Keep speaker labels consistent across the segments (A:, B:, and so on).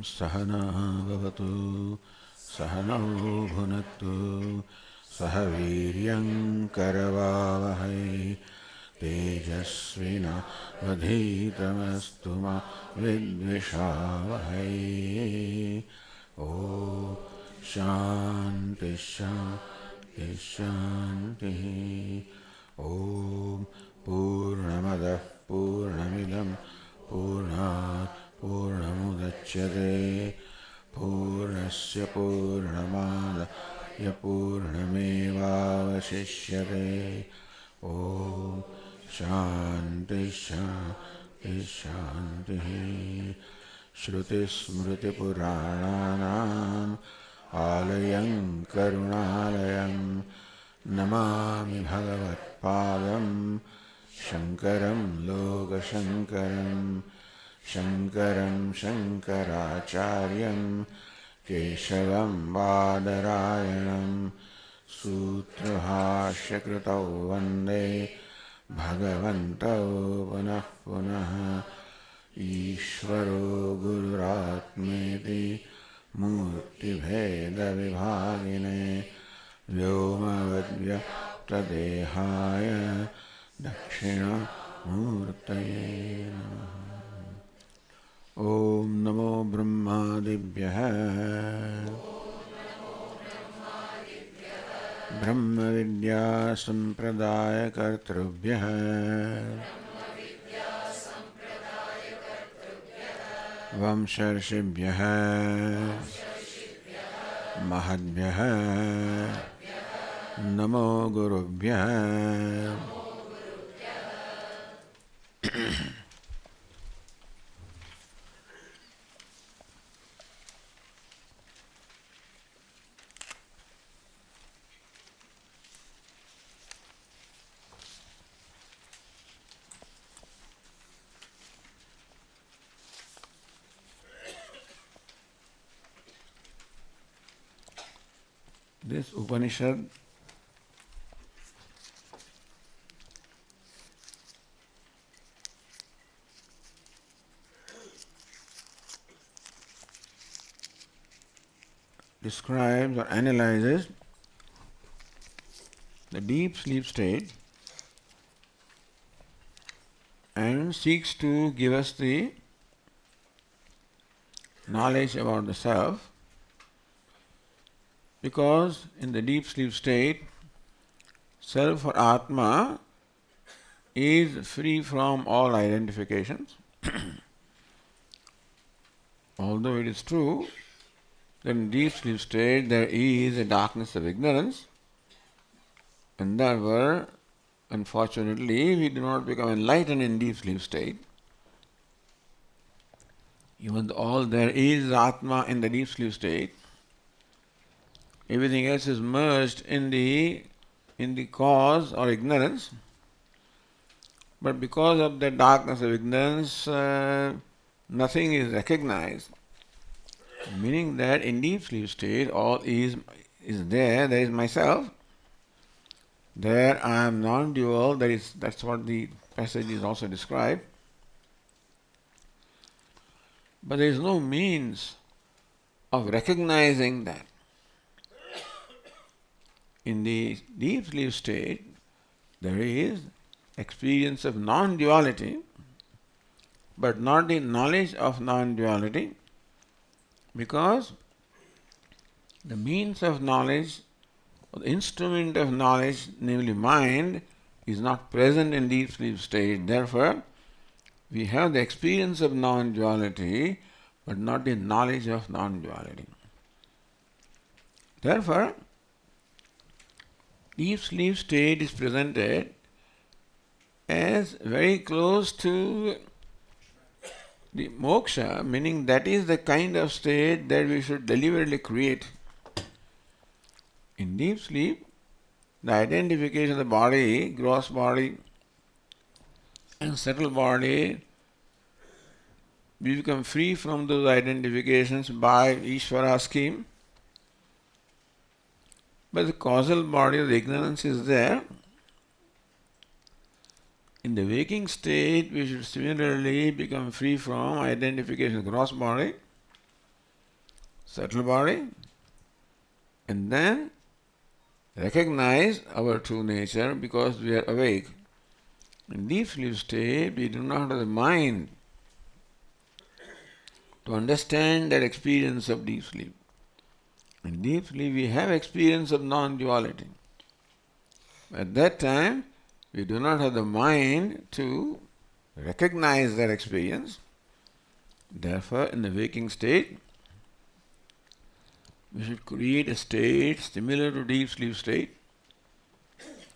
A: सहना भवतु सहनौ भुनक्तु सह वीर्यं करवावहै तेजस्विनावधीतमस्तु मा विद्विषावहै। ॐ शान्ति शान्ति शान्तिः। ॐ पूर्णमदः पूर्णमिदं पूर्णात् पूर्णमुदच्यते पूर्णस्य पूर्णमादाय पूर्णमेवावशिष्यते। ॐ शान्ति शान्ति शान्तिः। श्रुतिस्मृतिपुराणानाम् आलयं करुणालयं नमामि भगवत्पादं शङ्करं लोकशङ्करं। शङ्करं शङ्कराचार्यं केशवं बादरायणं सूत्रभाष्यकृतौ वन्दे भगवन्तौ पुनः पुनः। ईश्वरो गुरुरात्मेति मूर्तिभेदविभागिने व्योमवद्व्यक्तदेहाय दक्षिणामूर्तये नमः। ॐ नमो ब्रह्मादिभ्यः ब्रह्मविद्यासम्प्रदायकर्तृभ्यः वंशर्षिभ्यः महद्भ्यः नमो गुरुभ्यः। This Upanishad describes or analyzes the deep sleep state and seeks to give us the knowledge about the self, because in the deep sleep state, self or Atma is free from all identifications. Although it is true that in deep sleep state there is a darkness of ignorance, and therefore, unfortunately, we do not become enlightened in deep sleep state. Even though all there is Atma in the deep sleep state, everything else is merged in the cause or ignorance. But because of the darkness of ignorance, nothing is recognized. Meaning that in deep sleep state, all is there. There is myself. There I am non-dual. That's what the passage is also described. But there is no means of recognizing that. In the deep sleep state, there is experience of non-duality, but not the knowledge of non-duality, because the means of knowledge, or the instrument of knowledge, namely mind, is not present in deep sleep state. Therefore, we have the experience of non-duality, but not the knowledge of non-duality. Therefore, deep sleep state is presented as very close to the moksha, meaning that is the kind of state that we should deliberately create. In deep sleep, the identification of the body, gross body and subtle body, we become free from those identifications by Ishvara scheme. But the causal body of the ignorance is there. In the waking state, we should similarly become free from identification of gross body subtle body, and then recognize our true nature because we are awake. In deep sleep state, we do not have the mind to understand that experience of deep sleep. In deep sleep, we have experience of non-duality. At that time, we do not have the mind to recognize that experience. Therefore, in the waking state, we should create a state similar to deep sleep state,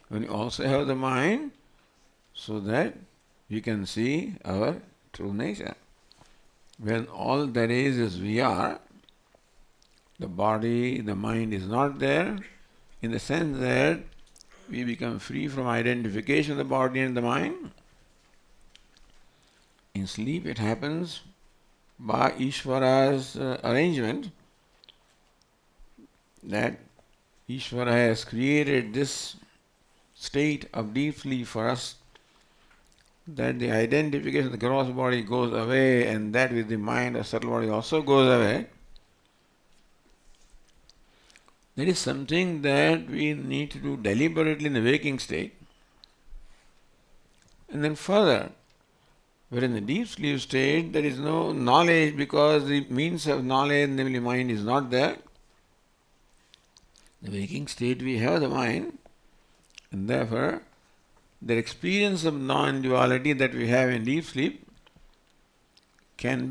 A: when we also have the mind, so that we can see our true nature. When all there is we are, the body, the mind is not there, in the sense that we become free from identification of the body and the mind. In sleep it happens by Ishvara's arrangement, that Ishvara has created this state of deep sleep for us, that the identification of the gross body goes away, and that with the mind or subtle body also goes away. That is something that we need to do deliberately in the waking state. And then further, where in the deep sleep state there is no knowledge because the means of knowledge, namely mind, is not there. In the waking state we have the mind, and therefore the experience of non-duality that we have in deep sleep can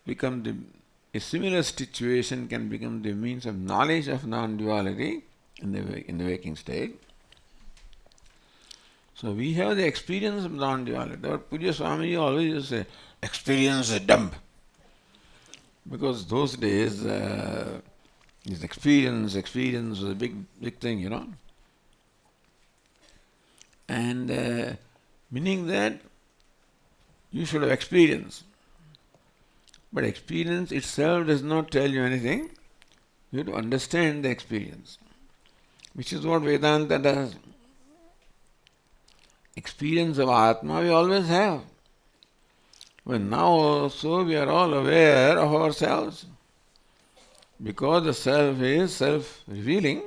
A: become a similar situation can become the means of knowledge of non-duality in the waking state. So we have the experience of non-duality. Our Puja Swami always used to say, experience a dump. Because those days, this experience was a big thing, you know. And meaning that you should have experience. But experience itself does not tell you anything. You have to understand the experience, which is what Vedanta does. Experience of Atma we always have. But now also we are all aware of ourselves. Because the self is self-revealing,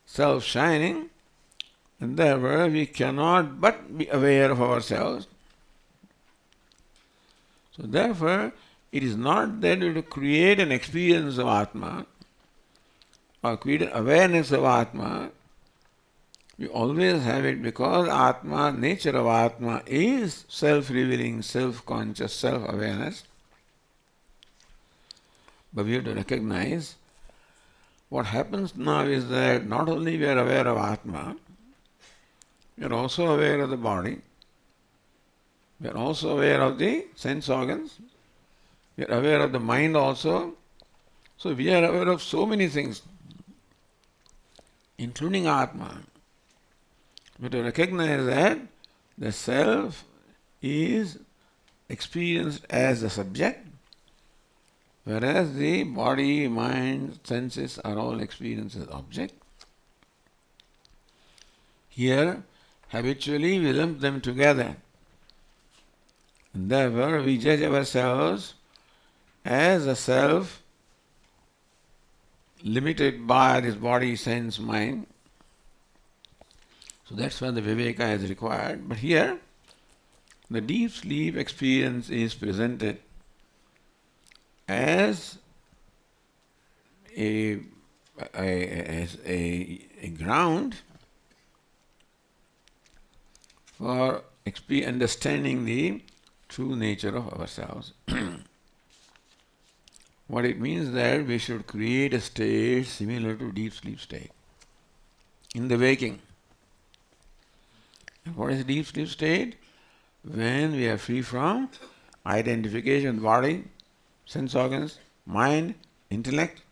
A: self-shining, and therefore we cannot but be aware of ourselves. So therefore, it is not that we have to create an experience of Atma or create an awareness of Atma. We always have it because Atma, nature of Atma is self-revealing, self-conscious, self-awareness. But we have to recognize what happens now is that not only we are aware of Atma, we are also aware of the body, we are also aware of the sense organs, we are aware of the mind also. So we are aware of so many things, including Atma. We have to recognize that the self is experienced as the subject, whereas the body, mind, senses are all experienced as object. Here, habitually we lump them together. And therefore, we judge ourselves as a self limited by this body, sense, mind. So that's why the Viveka is required. But here, the deep sleep experience is presented as a ground for understanding the true nature of ourselves. What it means that we should create a state similar to deep sleep state in the waking. And what is deep sleep state? When we are free from identification, body, sense organs, mind, intellect.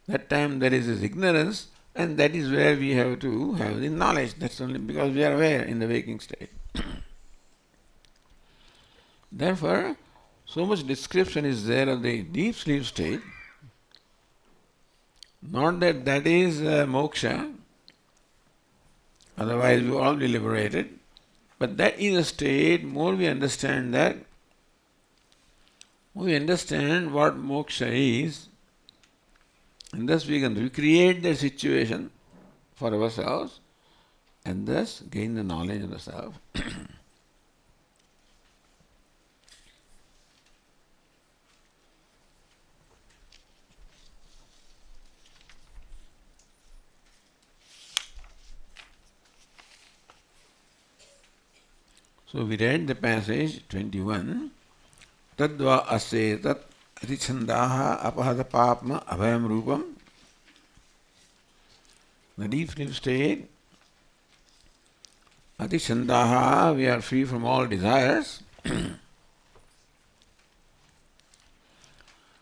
A: That time there is this ignorance, and that is where we have to have the knowledge. That's only because we are aware in the waking state. Therefore, so much description is there of the deep sleep state. Not that that is moksha, otherwise we will all be liberated, but that is a state, more we understand that We understand what moksha is, and thus we can recreate the situation for ourselves and thus gain the knowledge of the self. So we read the passage 21. Tadva asetat atichandaha apahata papma abhayam rupam. The deep sleep state, atichandaha, we are free from all desires.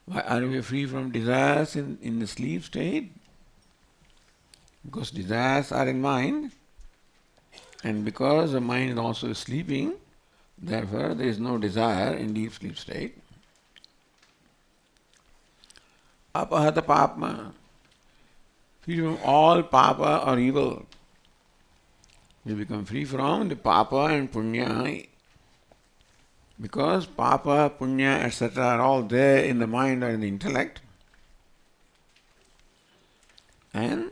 A: Why are we free from desires in the sleep state? Because desires are in mind, and because the mind is also sleeping, therefore there is no desire in deep sleep state. Apahata papma, free from all papa or evil. We become free from the papa and punya, because papa, punya, etc. are all there in the mind or in the intellect, and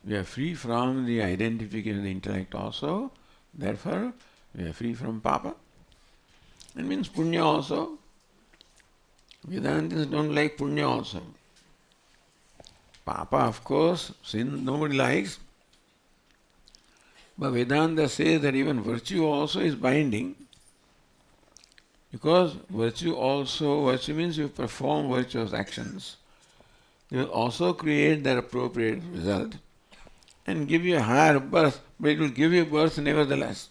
A: we are free from the identification of the intellect also. Therefore, we are free from papa. It means punya also. Vedantis don't like punya also. Papa, of course, sin nobody likes. But Vedanta says that even virtue also is binding. Because virtue means you perform virtuous actions. You will also create that appropriate result and give you a higher birth, but it will give you birth nevertheless.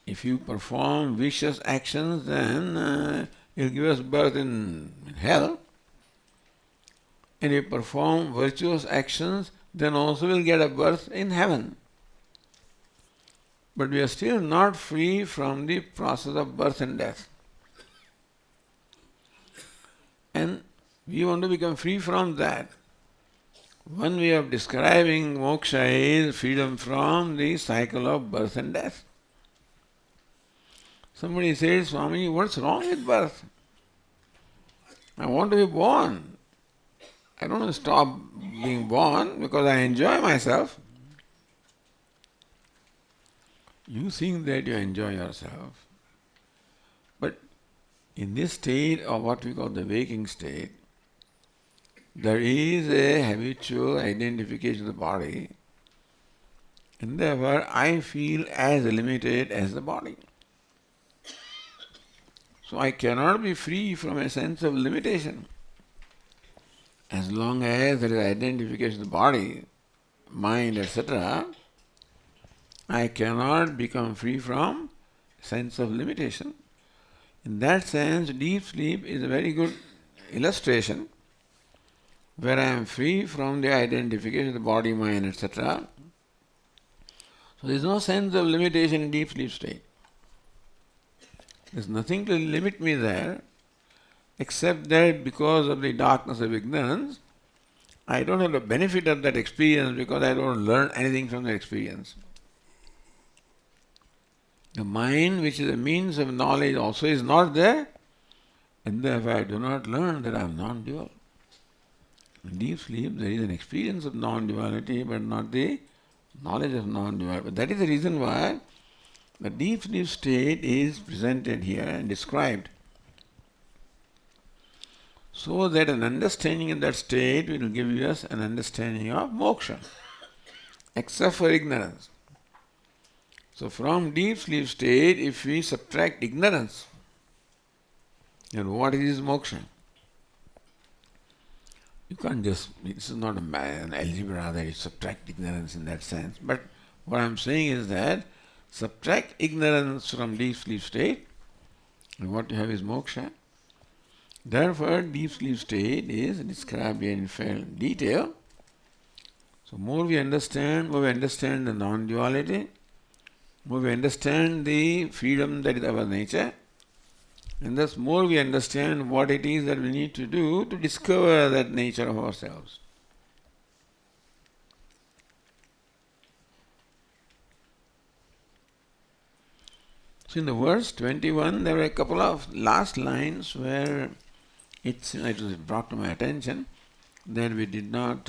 A: If you perform vicious actions, then it will give us birth in hell. And if you perform virtuous actions, then also we'll get a birth in heaven. But we are still not free from the process of birth and death. And we want to become free from that. One way of describing moksha is freedom from the cycle of birth and death. Somebody says, Swami, what's wrong with birth? I want to be born. I don't want to stop being born because I enjoy myself. You think that you enjoy yourself. But in this state of what we call the waking state, there is a habitual identification of the body, and therefore I feel as limited as the body. So I cannot be free from a sense of limitation. As long as there is identification of the body, mind, etc., I cannot become free from sense of limitation. In that sense, deep sleep is a very good illustration where I am free from the identification of the body, mind, etc. So there is no sense of limitation in deep sleep state. There is nothing to limit me there, except that because of the darkness of ignorance, I don't have the benefit of that experience because I don't learn anything from that experience. The mind, which is a means of knowledge, also is not there, and therefore I do not learn that I am non-dual. In deep sleep, there is an experience of non-duality, but not the knowledge of non-duality. But that is the reason why the deep sleep state is presented here and described, so that an understanding of that state will give us an understanding of moksha, except for ignorance. So from deep sleep state, if we subtract ignorance, then what is moksha? You can't just, this is not an algebra that you subtract ignorance in that sense. But what I'm saying is that subtract ignorance from deep sleep state, and what you have is moksha. Therefore, deep sleep state is described here in fair detail. So more we understand the non-duality, more we understand the freedom that is our nature, and thus more we understand what it is that we need to do to discover that nature of ourselves. So in the verse 21, there were a couple of last lines where it was brought to my attention that we did not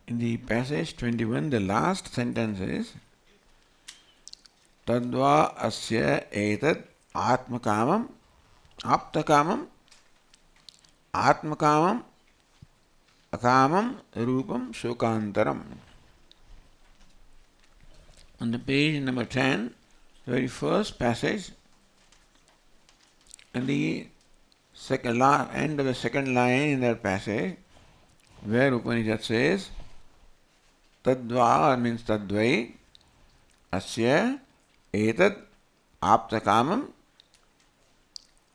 A: in the passage 21, the last sentence is Tadva asya etad atmakamam aptakamam atmakamam akamam rupam shokantaram. On the page number 10, the very first passage, and the end of the second line in that passage, where Upanishad says, Tadva means Tadvai, Asya, Etad, Aptakamam,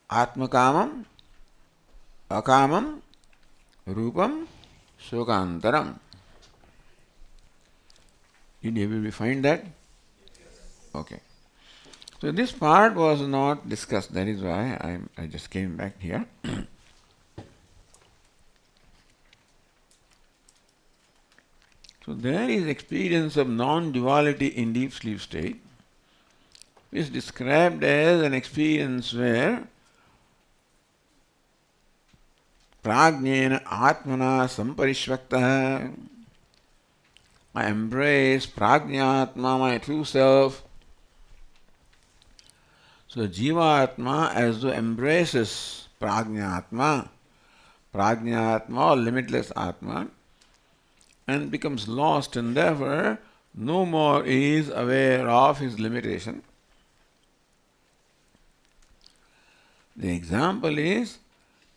A: Atmakamam, Akamam, Rupam, Shokantaram. Did you find that? Okay. So this part was not discussed, that is why I just came back here. So there is experience of non-duality in deep sleep state. It is described as an experience where prajnena atmana samparishvaktaha, I embrace prajnatma, my true self. So jiva-atma as though embraces prajnatma or limitless atma, and becomes lost, and therefore no more is aware of his limitation. The example is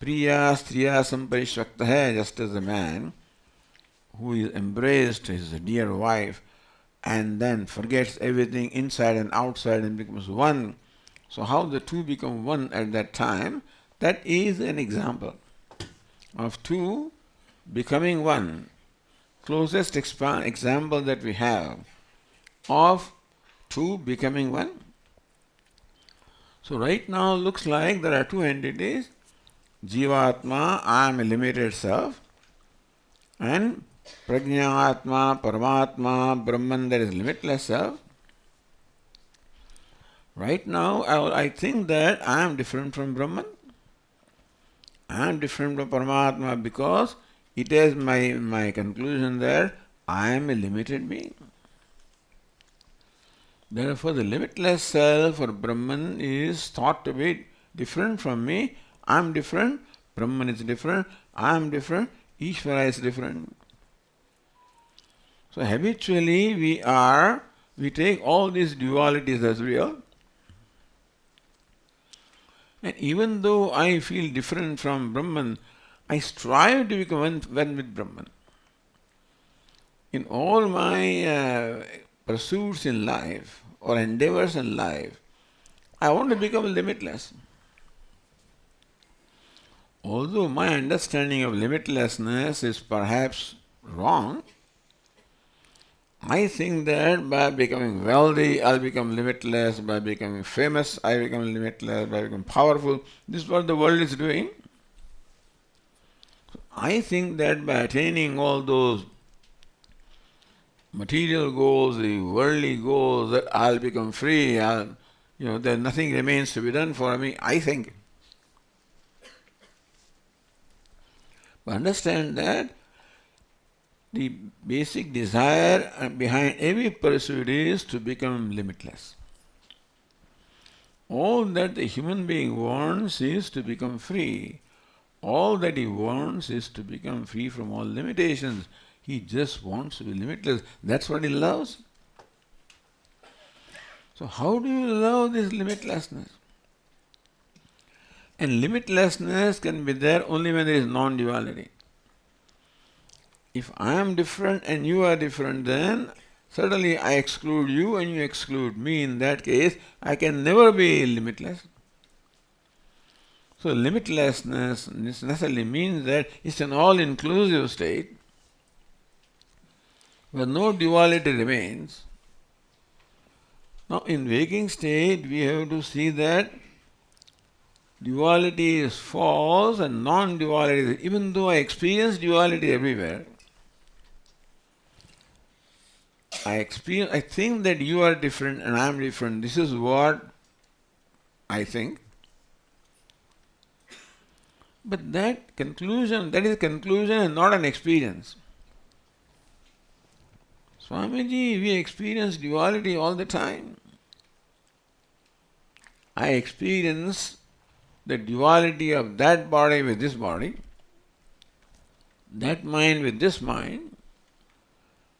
A: priya striya samparishvaktaha, just as a man who is embraced his dear wife and then forgets everything inside and outside and becomes one. So how the two become one at that time, that is an example of two becoming one. Closest example that we have of two becoming one. So right now looks like there are two entities, Jivatma, I am a limited self, and Prajnatma, Paramatma, Brahman, that is limitless self. Right now I think that I am different from Brahman, I am different from Paramatma, because it is my conclusion that I am a limited being. Therefore, the limitless self or Brahman is thought to be different from me. I am different, Brahman is different, I am different, Ishvara is different. So habitually we take all these dualities as real. And even though I feel different from Brahman, I strive to become one with Brahman. In all my pursuits in life or endeavors in life, I want to become limitless. Although my understanding of limitlessness is perhaps wrong, I think that by becoming wealthy, I'll become limitless. By becoming famous, I become limitless. By becoming powerful, this is what the world is doing. I think that by attaining all those material goals, the worldly goals, that I'll become free, then nothing remains to be done for me, I think. But understand that the basic desire behind every pursuit is to become limitless. All that the human being wants is to become free. All that he wants is to become free from all limitations. He just wants to be limitless. That's what he loves. So how do you love this limitlessness? And limitlessness can be there only when there is non-duality. If I am different and you are different, then suddenly I exclude you and you exclude me. In that case, I can never be limitless. So limitlessness necessarily means that it's an all-inclusive state where no duality remains. Now in waking state, we have to see that duality is false and non-duality is, even though I experience duality everywhere, I think that you are different and I am different. This is what I think. But that is a conclusion and not an experience. Swamiji, we experience duality all the time. I experience the duality of that body with this body, that mind with this mind,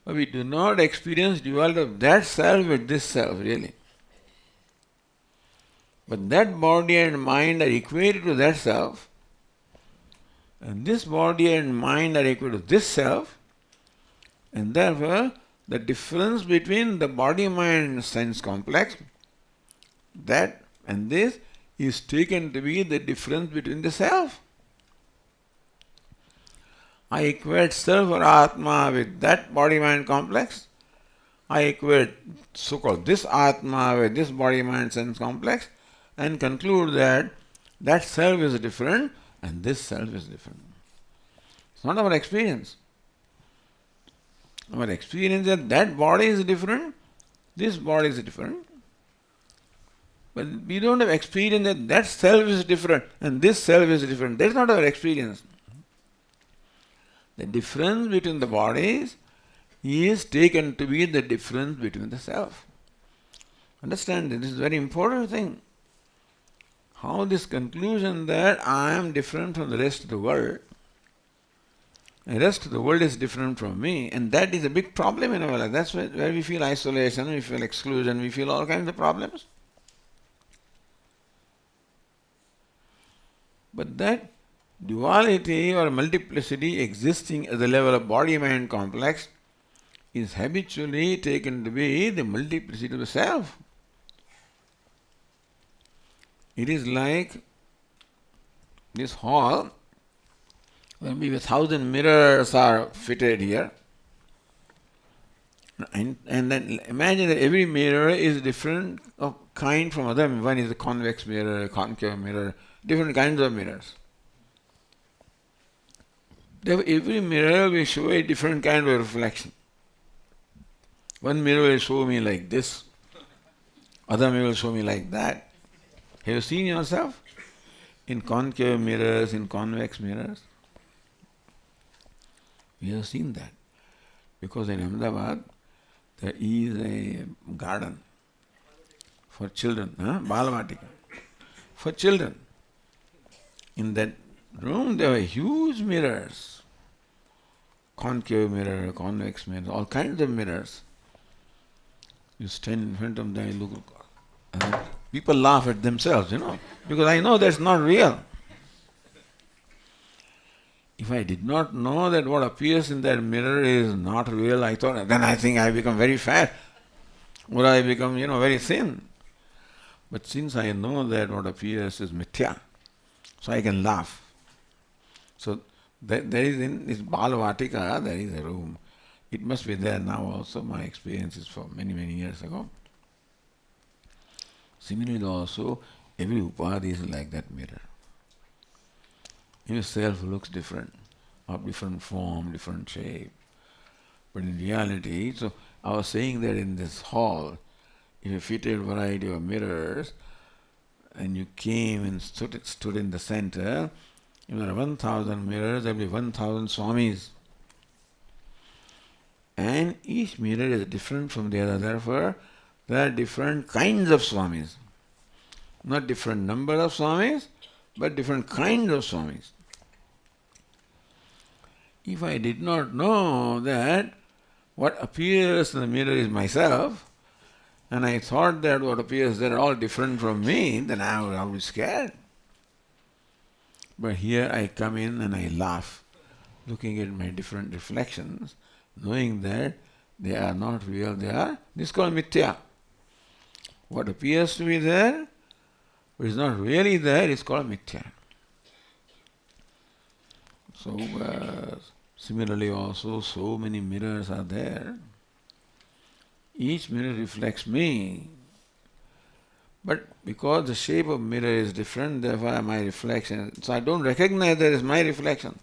A: but we do not experience duality of that self with this self, really. But that body and mind are equated to that self, and this body and mind are equal to this self, and therefore the difference between the body-mind sense complex, that and this, is taken to be the difference between the self. I equate self or Atma with that body-mind complex. I equate so-called this Atma with this body-mind sense complex and conclude that that self is different and this self is different. It's not our experience. Our experience is that body is different, this body is different. But we don't have experience that that self is different and this self is different. That is not our experience. The difference between the bodies is taken to be the difference between the self. Understand, this is a very important thing. How this conclusion that I am different from the rest of the world, the rest of the world is different from me, and that is a big problem in our life. That's where we feel isolation, we feel exclusion, we feel all kinds of problems. But that duality or multiplicity existing at the level of body-mind complex is habitually taken to be the multiplicity of the self. It is like this hall, where maybe 1,000 mirrors are fitted here. And then imagine that every mirror is different of kind from other. One is a convex mirror, a concave mirror, different kinds of mirrors. Every mirror will show a different kind of reflection. One mirror will show me like this, other mirror will show me like that. Have you seen yourself in concave mirrors, in convex mirrors? We have seen that. Because in Ahmedabad, there is a garden for children, Balavatika, for children. In that room there were huge mirrors, concave mirror, convex mirror, all kinds of mirrors. You stand in front of them, you look, and people laugh at themselves, because I know that's not real. If I did not know that what appears in that mirror is not real, then I think I become very fat, or I become, very thin. But since I know that what appears is mithya, so I can laugh. So there is in this Balavatika, there is a room. It must be there now also. My experience is for many, many years ago. Similarly also, every upadhi is like that mirror. Yourself looks different, of different form, different shape. But in reality, so I was saying that in this hall, if you fitted a variety of mirrors, and you came and stood in the center, if there are 1,000 mirrors, there will be 1,000 Swamis. And each mirror is different from the other. Therefore, there are different kinds of Swamis. Not different number of Swamis, but different kind of Swamis. If I did not know that what appears in the mirror is myself, and I thought that what appears there are all different from me, then I would be scared. But here I come in and I laugh, looking at my different reflections, knowing that they are not real, this is called mithya. What appears to be there, but is not really there, is called mithya. So, similarly also, so many mirrors are there. Each mirror reflects me. But because the shape of mirror is different, therefore my reflection, so I don't recognize that as my reflection.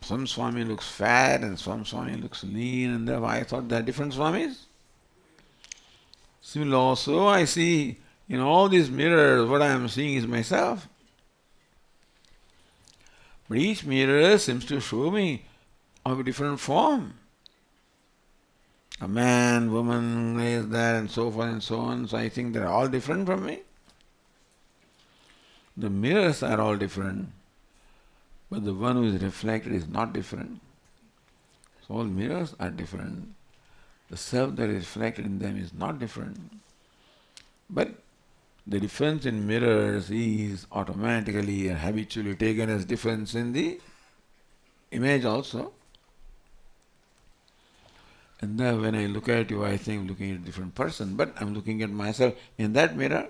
A: Some Swami looks fat and some Swami looks lean, and therefore I thought they are different Swamis. Similarly also, I see in all these mirrors, what I am seeing is myself. But each mirror seems to show me of a different form. A man, woman is there and so forth and so on, so I think they are all different from me. The mirrors are all different, but the one who is reflected is not different. So all mirrors are different. The self that is reflected in them is not different. But the difference in mirrors is automatically and habitually taken as difference in the image also. And then when I look at you, I think I'm looking at a different person, but I'm looking at myself in that mirror.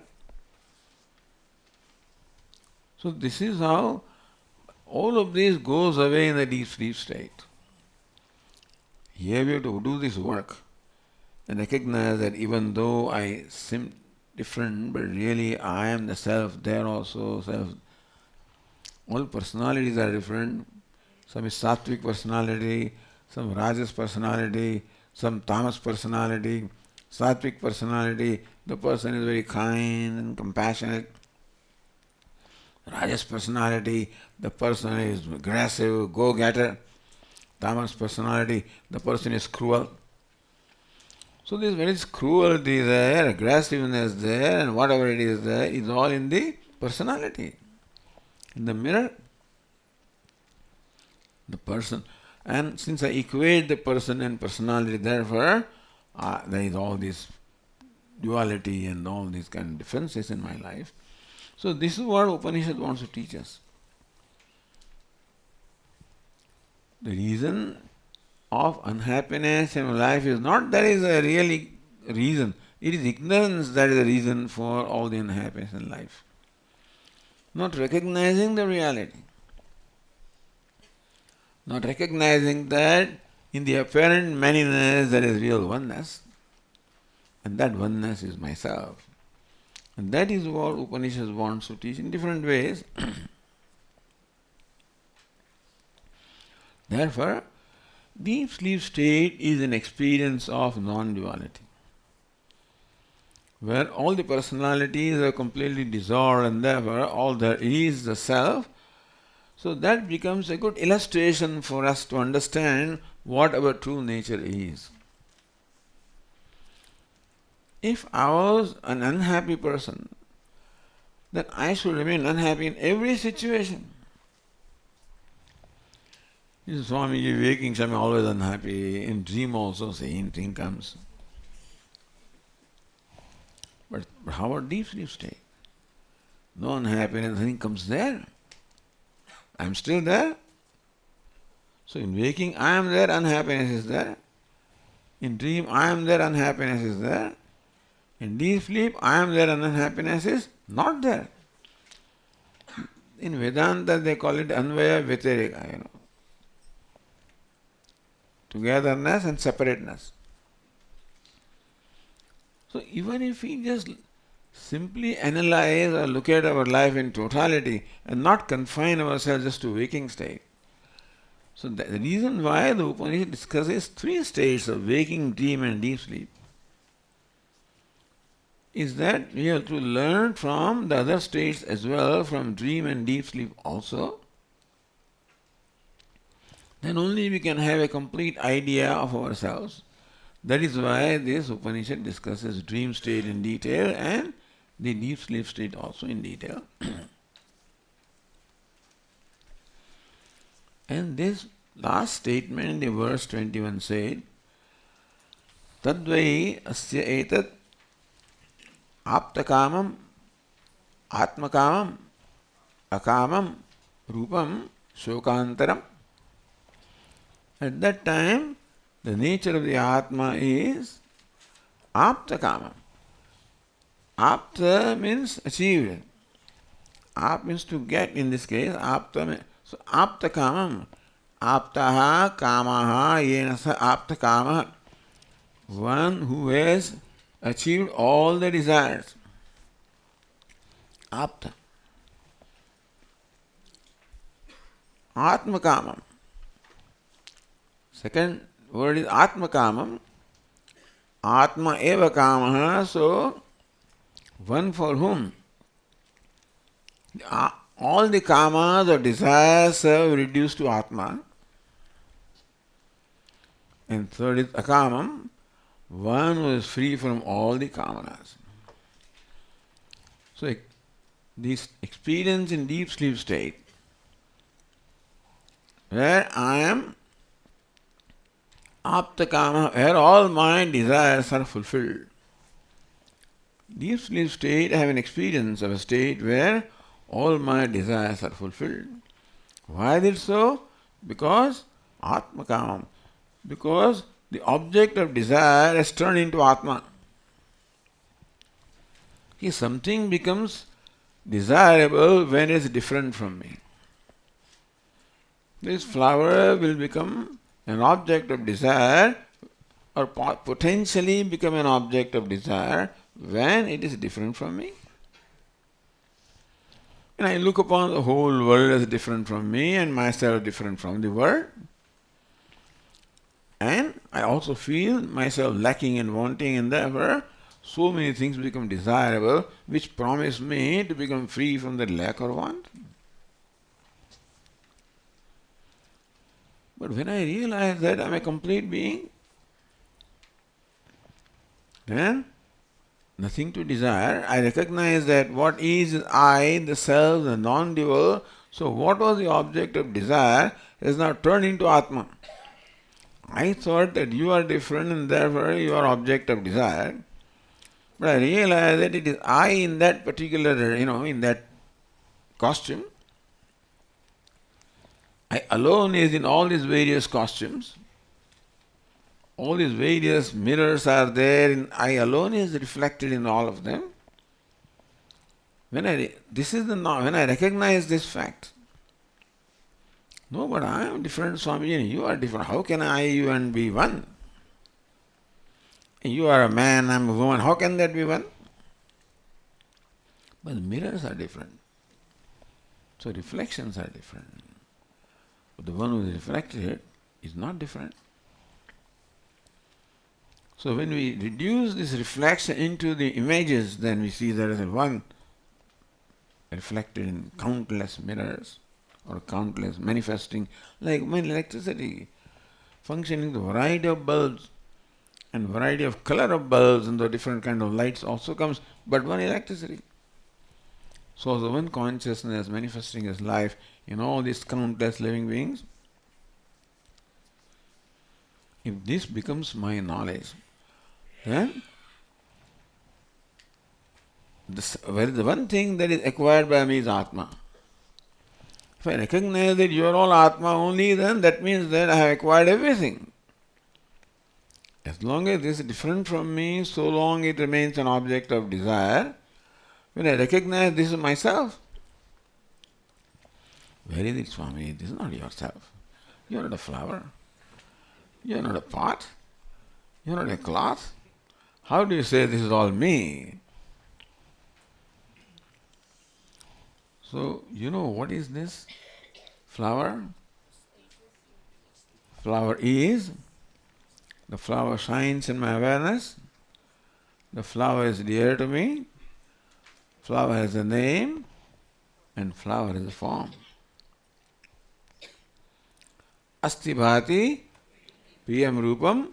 A: So this is how all of this goes away in the deep sleep state. Here we have to do this work and recognize that even though I seem different, but really I am the self, there also self. All personalities are different. Some is sattvic personality, some rajas personality, some tamas personality. Sattvic personality, the person is very kind and compassionate. Rajas personality, the person is aggressive, go-getter. Tamas personality, the person is cruel. So this very cruelty there, aggressiveness there, and whatever it is there, is all in the personality, in the mirror. The person. And since I equate the person and personality, therefore, there is all this duality and all these kind of differences in my life. So this is what Upanishad wants to teach us. The reason of unhappiness in life is not that is a really reason. It is ignorance that is the reason for all the unhappiness in life. Not recognizing the reality. Not recognizing that in the apparent manyness there is real oneness. And that oneness is myself. And that is what Upanishad wants to teach in different ways. Therefore, deep sleep state is an experience of non-duality, where all the personalities are completely dissolved and therefore all there is the self. So that becomes a good illustration for us to understand what our true nature is. If I was an unhappy person, then I should remain unhappy in every situation. Swamiji waking, Swami always unhappy. In dream also, same thing comes. But how about deep sleep state? No unhappiness, nothing comes there. I am still there. So in waking, I am there, unhappiness is there. In dream, I am there, unhappiness is there. In deep sleep, I am there, and unhappiness is not there. In Vedanta, they call it Anvaya Vyatireka, togetherness and separateness. So even if we just simply analyze or look at our life in totality and not confine ourselves just to waking state. So the reason why the Upanishad discusses 3 states of waking, dream and deep sleep is that we have to learn from the other states as well, from dream and deep sleep also. Then only we can have a complete idea of ourselves. That is why this Upanishad discusses dream state in detail and the deep sleep state also in detail. And this last statement in verse 21 said, Tadvai asya etat aptakamam atmakamam akamam rupam shokantaram. At that time, the nature of the Atma is aptakamam. Apta means achieved. Ap means to get, in this case. Apta means, so apta kamam. Aptaha kamaha yena sa apta kamaha. One who has achieved all the desires. Apta. Atma kamam. Second word is atma kamam. Atma eva kamaha. So, one for whom all the kamas or desires have reduced to Atma. And third is akamam, one who is free from all the kamanas. So this experience in deep sleep state, where I am aptakama, where all my desires are fulfilled. Deep sleep state, I have an experience of a state where all my desires are fulfilled. Why is it so? Because Atmakamam. Because the object of desire has turned into Atma. Something becomes desirable when it is different from me. This flower will become an object of desire, or potentially become an object of desire, when it is different from me. And I look upon the whole world as different from me and myself different from the world. And I also feel myself lacking and wanting, and therefore so many things become desirable which promise me to become free from that lack or want. But when I realize that I am a complete being, then nothing to desire. I recognize that what is I, the self, the non-dual. So what was the object of desire is now turned into Atma. I thought that you are different and therefore you are object of desire. But I realize that it is I in that particular, in that costume. I alone is in all these various costumes. All these various mirrors are there, and I alone is reflected in all of them. When I recognize this fact, no, but I am different, Swamiji, you are different. How can you and be one? You are a man, I am a woman. How can that be one? But the mirrors are different. So reflections are different. But the one who is reflected is not different. So when we reduce this reflection into the images, then we see there is one reflected in countless mirrors, or countless manifesting, like when electricity, functioning the variety of bulbs and variety of color of bulbs and the different kind of lights also comes, but one electricity. So the one consciousness manifesting as life in all these countless living beings. If this becomes my knowledge, then the one thing that is acquired by me is Atma. If I recognize that you are all Atma only, then that means that I have acquired everything. As long as this is different from me, so long it remains an object of desire. When I recognize this is myself, where is it, Swami? This is not yourself. You are not a flower. You are not a pot. You are not a cloth. How do you say this is all me? So, what is this flower? Flower is, the flower shines in my awareness. The flower is dear to me. Flower has a name, and flower has a form. Asti bhati priyam rupam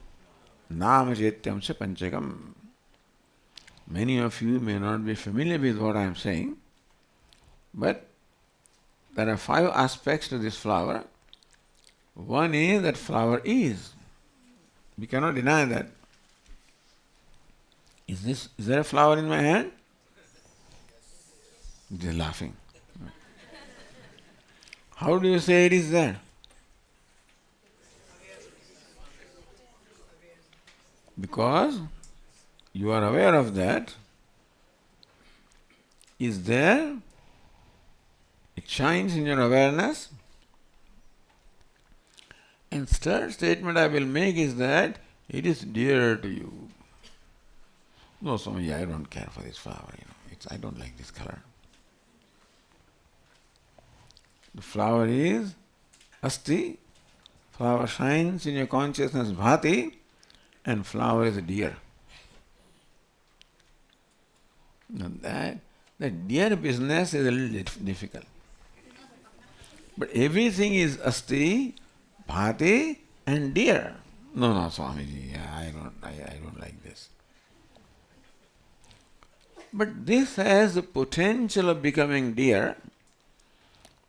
A: nama chetyam se panchakam. Many of you may not be familiar with what I am saying, but there are 5 aspects to this flower. One is that flower is. We cannot deny that. Is there a flower in my hand? They're laughing. How do you say it is there? Because you are aware of that. Is there? It shines in your awareness. And third statement I will make is that it is dear to you. No, Swami, I don't care for this flower. I don't like this color. The flower is asti. Flower shines in your consciousness bhati, and flower is dear. Now that dear business is a little difficult. But everything is asti, bhati, and dear. No, Swamiji, I don't like this. But this has the potential of becoming dear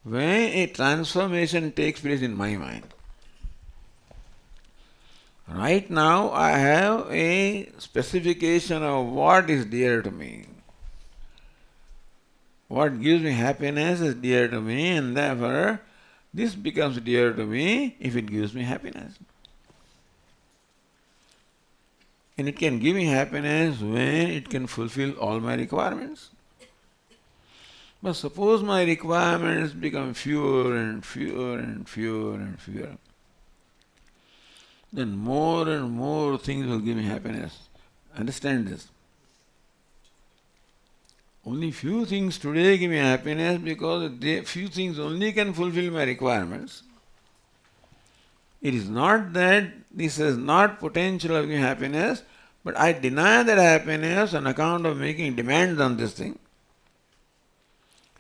A: when a transformation takes place in my mind. Right now I have a specification of what is dear to me. What gives me happiness is dear to me, and therefore this becomes dear to me if it gives me happiness. And it can give me happiness when it can fulfill all my requirements. But suppose my requirements become fewer and fewer and fewer and fewer, then more and more things will give me happiness. Understand this. Only few things today give me happiness because few things only can fulfill my requirements. It is not that this has not potential of giving happiness, but I deny that happiness on account of making demands on this thing.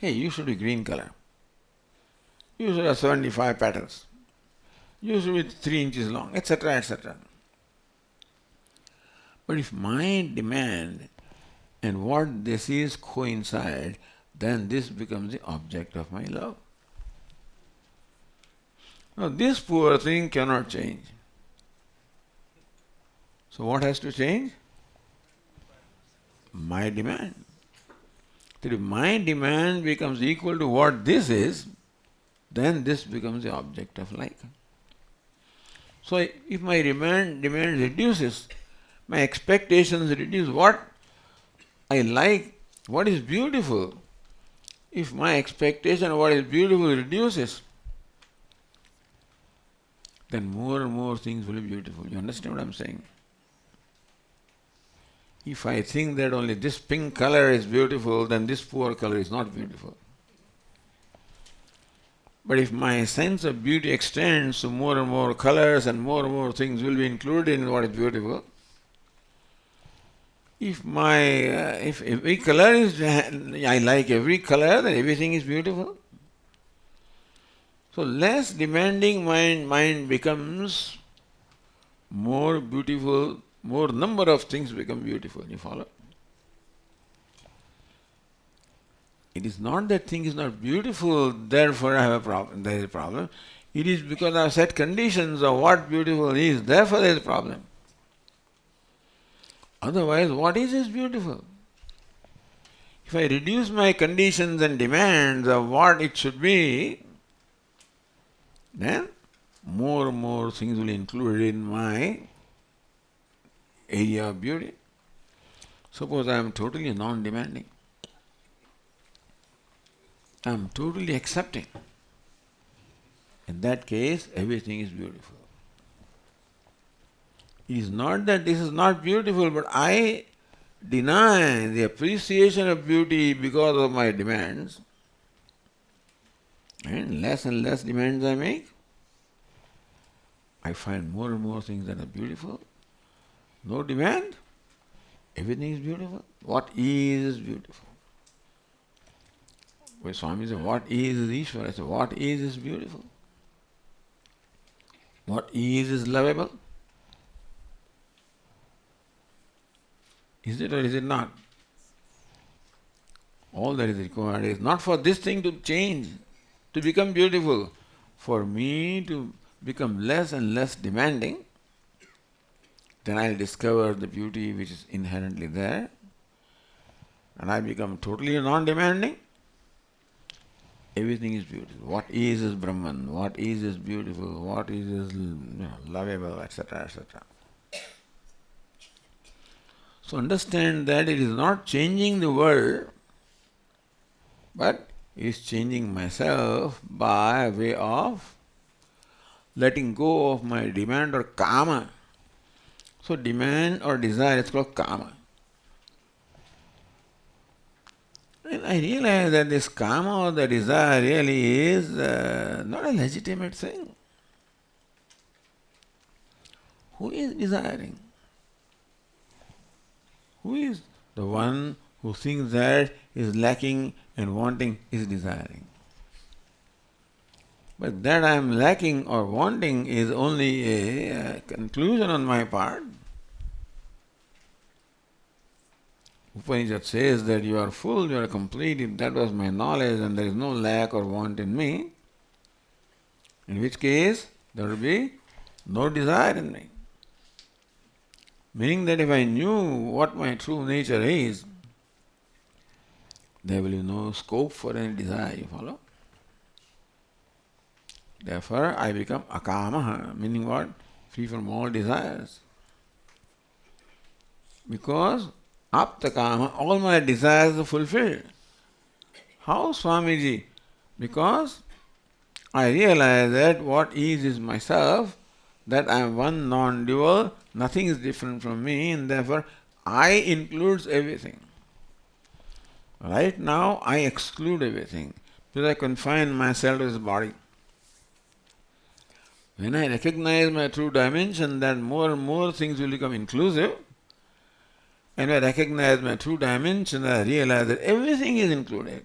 A: Hey, you should be green color. You should have 75 petals. You should be 3 inches long, etc., etc. But if my demand and what this is coincide, then this becomes the object of my love. Now this poor thing cannot change. So what has to change? My demand. That if my demand becomes equal to what this is, then this becomes the object of like. So if my demand reduces, my expectations reduce, what I like, what is beautiful, if my expectation of what is beautiful reduces, then more and more things will be beautiful. You understand what I am saying? If I think that only this pink color is beautiful, then this poor color is not beautiful. But if my sense of beauty extends to more and more colors and more things will be included in what is beautiful, if every color is, I like every color, then everything is beautiful. So less demanding mind becomes more beautiful, more number of things become beautiful. You follow? It is not that thing is not beautiful, therefore I have a problem. There is a problem. It is because I have set conditions of what beautiful is, therefore there is a problem. Otherwise, what is beautiful? If I reduce my conditions and demands of what it should be, then more and more things will be included in my area of beauty. Suppose I am totally non-demanding. I am totally accepting. In that case, everything is beautiful. It is not that this is not beautiful, but I deny the appreciation of beauty because of my demands. And less demands I make, I find more and more things that are beautiful. No demand, everything is beautiful. What is beautiful? When Swami said, what is Ishvara? I said, what is beautiful? What is lovable? Is it or is it not? all that is required is not for this thing to change, to become beautiful, for me to become less and less demanding. Then I'll discover the beauty which is inherently there, and I become totally non-demanding. Everything is beautiful. What is Brahman, what is beautiful, what is lovable, etc., etc. So understand that it is not changing the world, but it is changing myself by way of letting go of my demand or kama. So demand or desire is called kama. And I realize that this kama or the desire really is not a legitimate thing. Who is desiring? Who is the one who thinks that is lacking and wanting is desiring? But that I am lacking or wanting is only a conclusion on my part. Upanishad says that you are full, you are complete, if that was my knowledge and there is no lack or want in me, in which case there will be no desire in me. Meaning that if I knew what my true nature is, there will be no scope for any desire, you follow? Therefore, I become akamaha, meaning what? Free from all desires. Because aptakama, all my desires are fulfilled. How, Swamiji? Because I realize that what is myself, that I am one non-dual, nothing is different from me, and therefore I includes everything. Right now, I exclude everything because I confine myself to this body. When I recognize my true dimension, then more and more things will become inclusive. And when I recognize my true dimension, I realize that everything is included.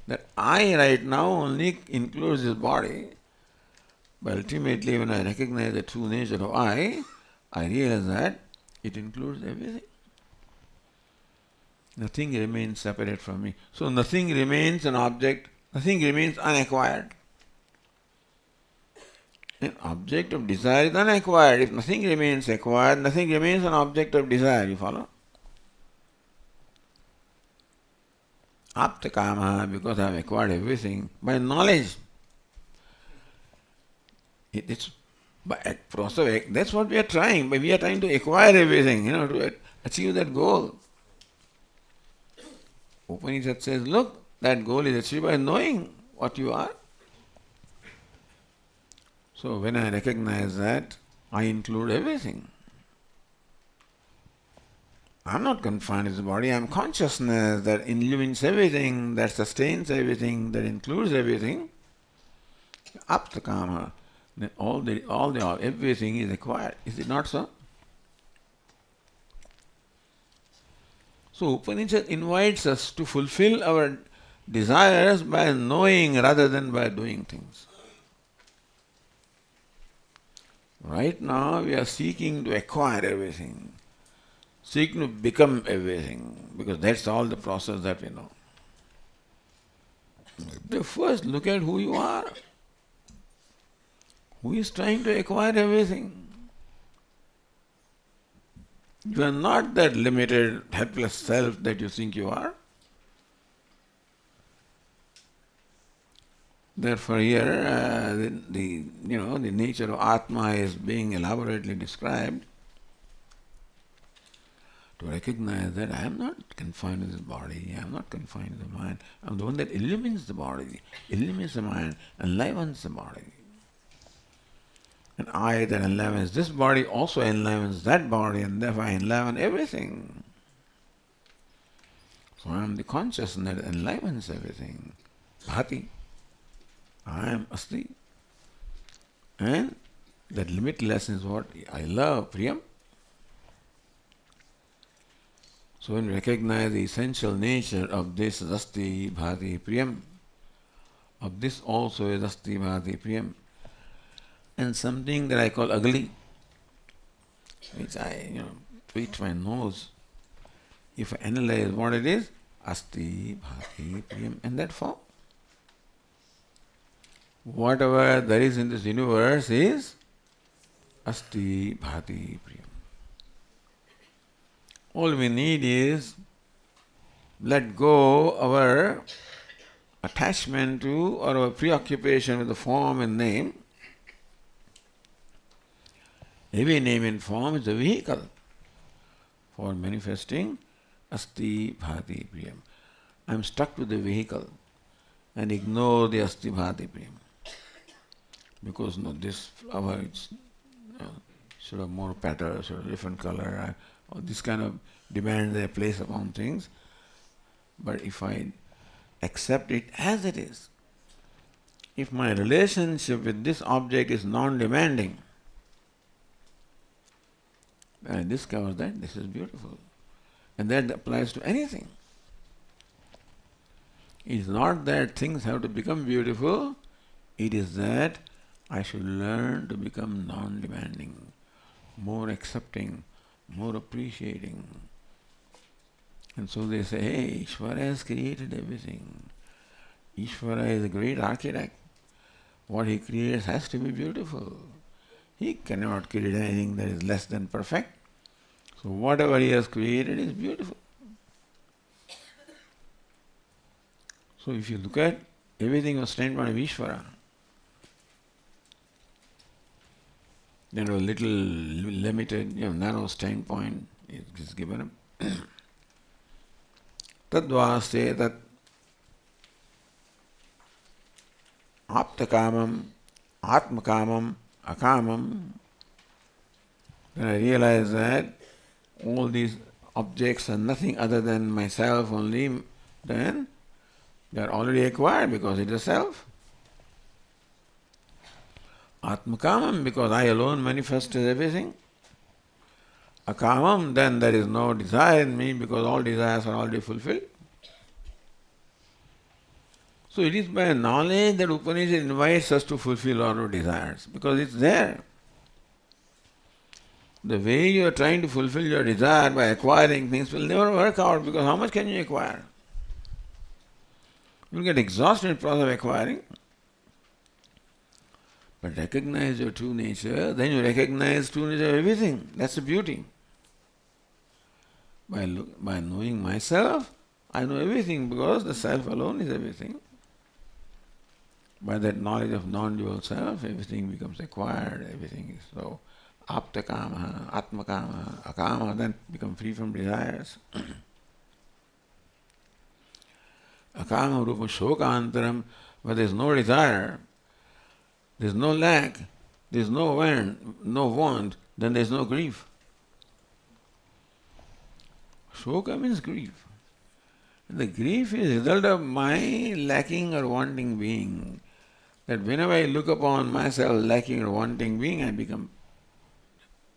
A: That I right now only includes this body. But ultimately, when I recognize the true nature of I realize that it includes everything. Nothing remains separate from me. So nothing remains an object, nothing remains unacquired. An object of desire is unacquired. If nothing remains acquired, nothing remains an object of desire, you follow? Aptakama, because I have acquired everything by knowledge. It's by process. That's what we are trying. But we are trying to acquire everything, to achieve that goal. Upanishad says, look, that goal is achieved by knowing what you are. So when I recognize that, I include everything. I am not confined to the body, I am consciousness that illumines everything, that sustains everything, that includes everything. Aptakama, then everything is acquired. Is it not so? So Upanishad invites us to fulfill our desires by knowing rather than by doing things. Right now we are seeking to acquire everything, seeking to become everything, because that's all the process that we know. But first look at who you are. Who is trying to acquire everything? You are not that limited, helpless self that you think you are. Therefore, here the nature of Atma is being elaborately described to recognize that I am not confined to this body, I am not confined to the mind. I am the one that illumines the body, illumines the mind, enlivens the body. And I that enlivens this body also enlivens that body, and therefore I enliven everything. So I am the consciousness that enlivens everything. Bhati. I am Asti. And that limitless is what I love, Priyam. So when we recognize the essential nature of this is Asti, Bhati, Priyam, of this also is Asti, Bhati, Priyam, and something that I call ugly, which I tweet my nose. If I analyze what it is, asti bhati priyam, in that form. Whatever there is in this universe is asti bhati priyam. All we need is let go our attachment to or our preoccupation with the form and name. Every name and form is a vehicle for manifesting asti bhati priyam. I am stuck with the vehicle and ignore the asti bhati priyam. Because no, this flower should have more petals, should have different color, or this kind of demand they place upon things. But if I accept it as it is, if my relationship with this object is non-demanding, then I discover that this is beautiful. And that applies to anything. It is not that things have to become beautiful, it is that I should learn to become non-demanding, more accepting, more appreciating. And so they say, hey, Ishvara has created everything. Ishvara is a great architect. What he creates has to be beautiful. He cannot create anything that is less than perfect. So whatever he has created is beautiful. So if you look at everything from the standpoint of Ishvara, then a little limited, narrow standpoint is given up. Tadvaste tat aptakamam, atmakamam, akamam. When I realize that all these objects are nothing other than myself only, then they are already acquired because it is self. Atmakamam, because I alone manifest as everything. Akamam, then there is no desire in me because all desires are already fulfilled. So it is by knowledge that Upanishad invites us to fulfill all our desires because it's there. The way you are trying to fulfill your desire by acquiring things will never work out because how much can you acquire? You will get exhausted in the process of acquiring. But recognize your true nature, then you recognize true nature of everything. That's the beauty. By knowing myself, I know everything because the self alone is everything. By that knowledge of non-dual self, everything becomes acquired, everything is so aptakama, atmakama, akama, then become free from desires. Akama rupa shokantaram, where there is no desire, there is no lack, there is no want, then there is no grief. Shoka means grief. And the grief is the result of my lacking or wanting being. That whenever I look upon myself lacking or wanting being, I become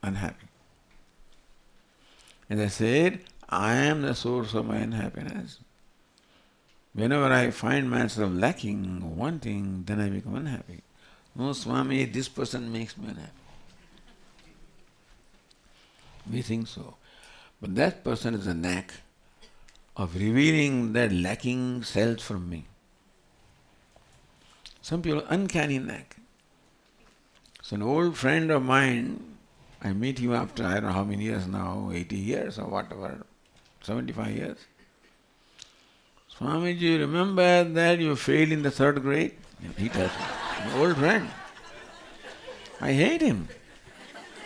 A: unhappy. As I said, I am the source of my unhappiness. Whenever I find myself lacking, wanting, then I become unhappy. No, Swami, this person makes me unhappy. We think so. But that person is a knack of revealing that lacking self from me. Some people, uncanny knack. So an old friend of mine, I meet him after I don't know how many years now, 80 years or whatever, 75 years. Swamiji, you remember that you failed in the 3rd grade? He tells me, an old friend. I hate him.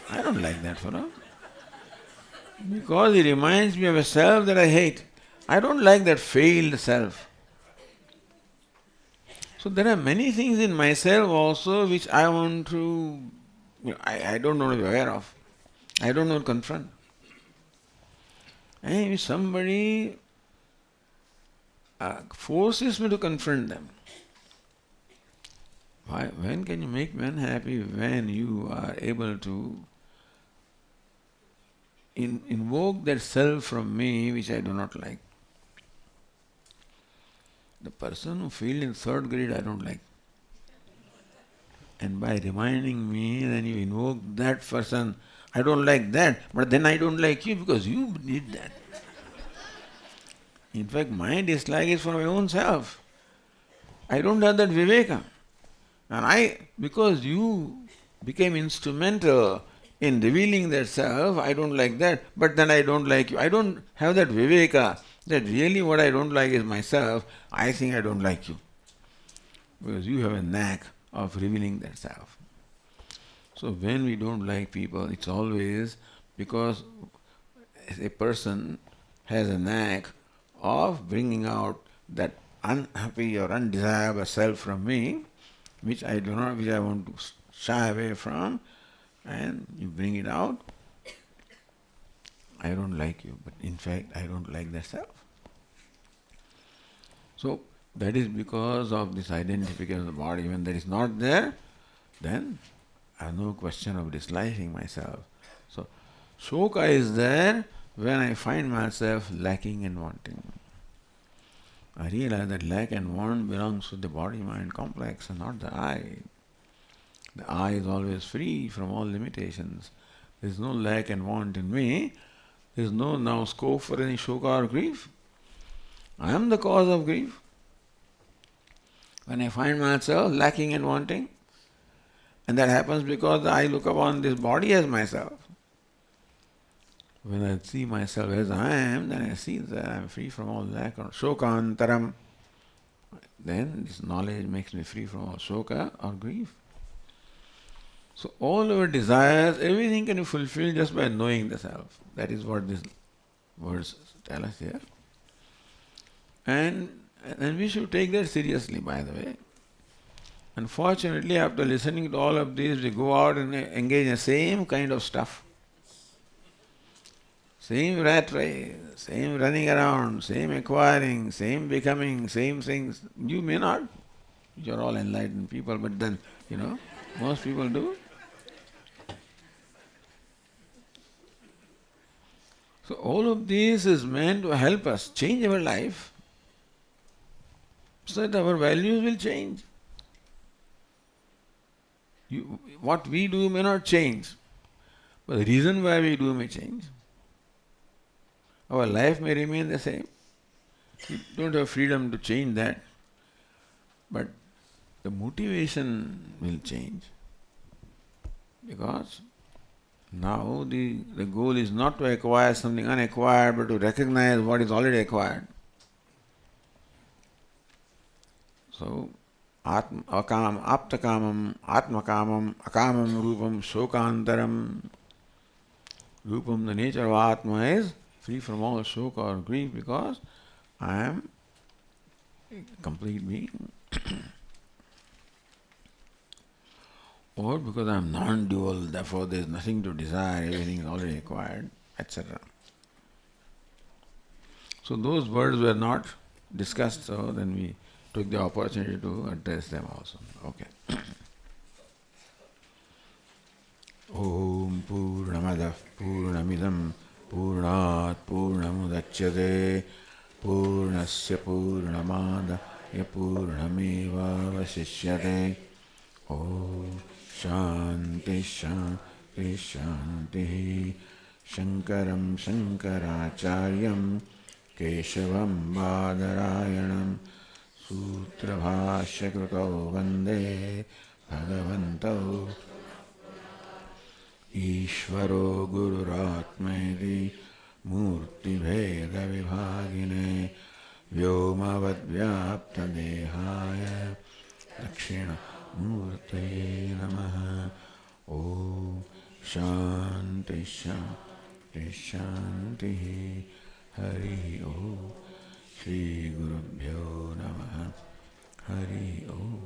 A: I don't like that fellow. Because he reminds me of a self that I hate. I don't like that failed self. So there are many things in myself also which I want to, I don't know to be aware of. I don't know to confront. And if somebody forces me to confront them, when can you make me unhappy? When you are able to invoke that self from me which I do not like. The person who failed in 3rd grade I don't like. And by reminding me, then you invoke that person, I don't like that, but then I don't like you because you did that. In fact, my dislike is for my own self. I don't have that viveka. And because you became instrumental in revealing that self, I don't like that, but then I don't like you. I don't have that viveka that really what I don't like is myself. I think I don't like you. Because you have a knack of revealing that self. So when we don't like people, it's always because a person has a knack of bringing out that unhappy or undesirable self from me, which I want to shy away from, and you bring it out. I don't like you, but in fact I don't like that self. So that is because of this identification of the body. When that is not there, then I have no question of disliking myself. So shoka is there when I find myself lacking and wanting. I realize that lack and want belongs to the body-mind complex and not the I. The I is always free from all limitations. There is no lack and want in me. There is no now scope for any shoka or grief. I am the cause of grief. When I find myself lacking and wanting, and that happens because I look upon this body as myself. When I see myself as I am, then I see that I am free from all lack or shokantaram. Then this knowledge makes me free from all shoka or grief. So all our desires, everything can be fulfilled just by knowing the self. That is what these words tell us here. And we should take that seriously, by the way. Unfortunately, after listening to all of this, we go out and engage in the same kind of stuff. Same rat race, same running around, same acquiring, same becoming, same things. You may not. You're all enlightened people, but then, most people do. So all of this is meant to help us change our life so that our values will change. What we do may not change, but the reason why we do may change. Our life may remain the same. We don't have freedom to change that, but the motivation will change. Because now the goal is not to acquire something unacquired, but to recognize what is already acquired. So, aptakamam, atmakamam, akamam rupam, shokantaram. Rupam, the nature of Atma is free from all shoka or grief because I am a complete being. Or because I am non-dual, therefore there is nothing to desire, everything is already acquired, etc. So those words were not discussed, so then we took the opportunity to address them also. Okay. Om Purnamadav Purnamidam Purnat Purnamudachyate Purnasya Purnamadaya Purnameva Vasishyate. Om Shanti Shanti Shanti. Shankaram Shankaracharyam Keshavam Badarayanam Sutra Bhashya Kruto Vande Bhagavanto Ishvaro Gururatmeti Murti Bheda Vibhagine Vyomavad Vyapta Dehaya Dakshina Murti Namaha. Om Shanti Shanti Shanti. Hari Om. Shri Gurubhyo Namaha. Hari Om.